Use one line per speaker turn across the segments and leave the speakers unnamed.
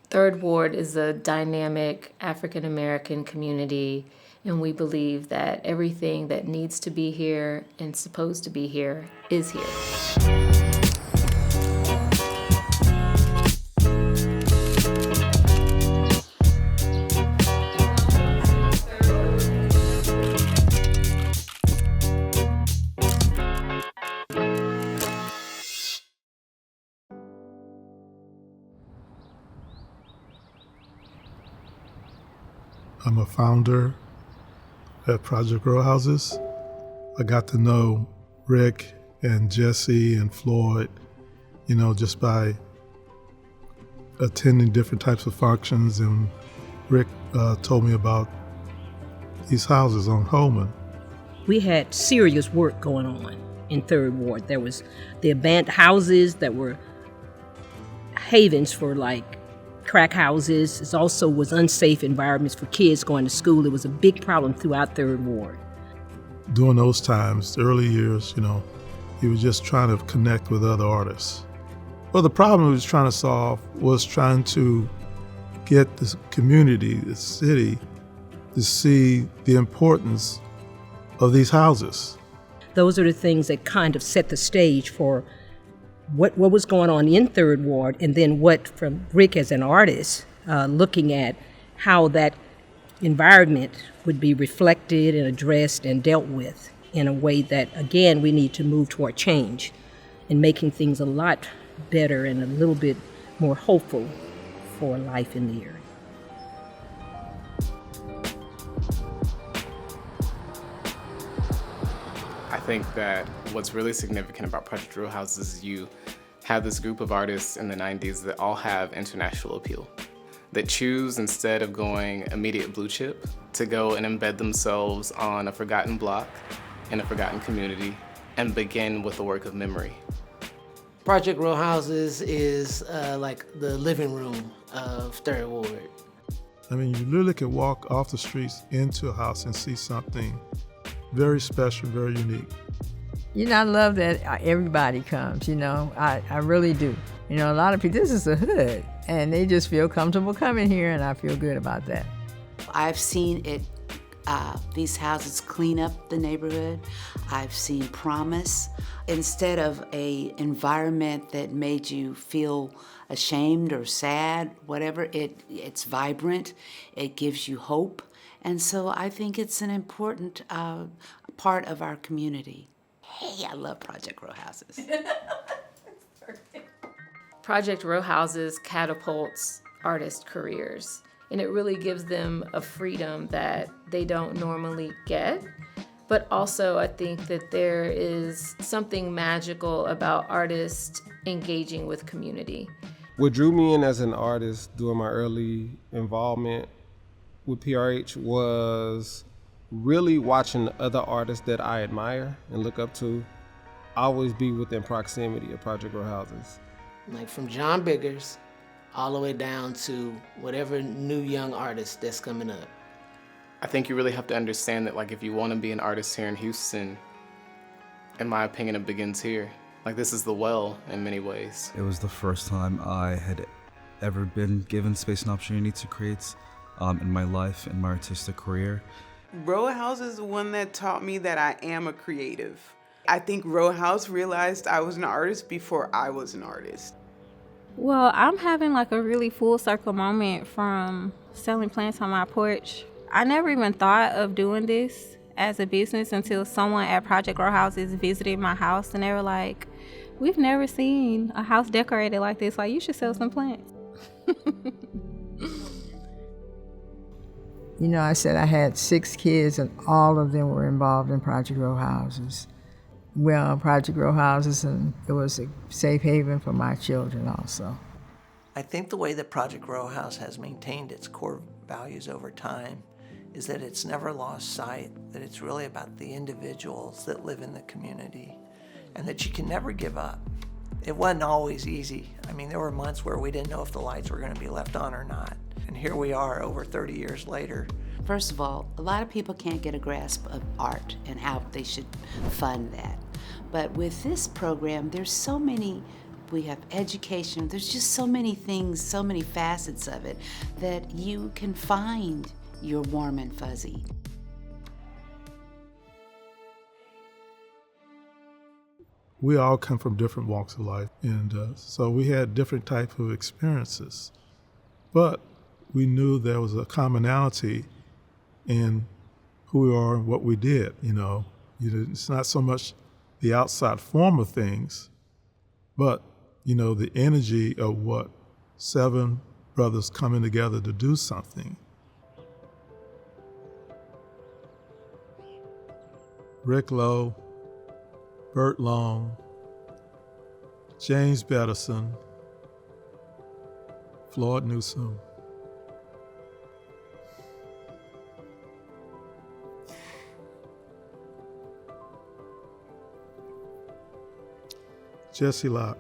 Third Ward is a dynamic African American community, and we believe that everything that needs to be here and supposed to be here is here.
I'm a founder at Project Row Houses. I got to know Rick and Jesse and Floyd, just by attending different types of functions. And Rick told me about these houses on Holman.
We had serious work going on in Third Ward. There was the abandoned houses that were havens for crack houses. It also was unsafe environments for kids going to school. It was a big problem throughout Third Ward.
During those times, the early years, he was just trying to connect with other artists. Well, the problem he was trying to solve was trying to get this community, this city, to see the importance of these houses.
Those are the things that kind of set the stage for what was going on in Third Ward, and then what from Rick as an artist, looking at how that environment would be reflected and addressed and dealt with in a way that, again, we need to move toward change and making things a lot better and a little bit more hopeful for life in the area.
I think that what's really significant about Project Row Houses is you have this group of artists in the 90s that all have international appeal, that choose, instead of going immediate blue chip, to go and embed themselves on a forgotten block in a forgotten community and begin with the work of memory.
Project Row Houses is like the living room of Third Ward.
You literally can walk off the streets into a house and see something very special, very unique.
I love that everybody comes, I really do. A lot of people, this is a hood, and they just feel comfortable coming here, and I feel good about that.
I've seen it, these houses clean up the neighborhood. I've seen promise. Instead of an environment that made you feel ashamed or sad, whatever, it's vibrant, it gives you hope. And so I think it's an important part of our community. Hey, I love Project Row Houses.
Project Row Houses catapults artist careers, and it really gives them a freedom that they don't normally get. But also, I think that there is something magical about artists engaging with community.
What drew me in as an artist during my early involvement with PRH was really watching other artists that I admire and look up to always be within proximity of Project Row Houses.
Like from John Biggers all the way down to whatever new young artist that's coming up.
I think you really have to understand that if you want to be an artist here in Houston, in my opinion, it begins here. This is the well in many ways.
It was the first time I had ever been given space and opportunity to create in my life, in my artistic career.
Row House is the one that taught me that I am a creative. I think Row House realized I was an artist before I was an artist.
Well, I'm having a really full circle moment from selling plants on my porch. I never even thought of doing this as a business until someone at Project Row Houses visited my house, and they were like, "We've never seen a house decorated like this. You should sell some plants."
I said I had 6 kids, and all of them were involved in Project Row Houses. Well, Project Row Houses, and it was a safe haven for my children also.
I think the way that Project Row House has maintained its core values over time is that it's never lost sight that it's really about the individuals that live in the community, and that you can never give up. It wasn't always easy. There were months where we didn't know if the lights were going to be left on or not. And here we are over 30 years later.
First of all, a lot of people can't get a grasp of art and how they should fund that. But with this program, there's so many we have education. There's just so many things, so many facets of it that you can find your warm and fuzzy.
We all come from different walks of life, and so we had different types of experiences. But we knew there was a commonality in who we are and what we did, It's not so much the outside form of things, but, the energy of what 7 brothers coming together to do something. Rick Lowe, Burt Long, James Bettison, Floyd Newsom, Jesse Locke,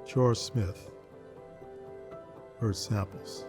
George Smith, Bert Samples.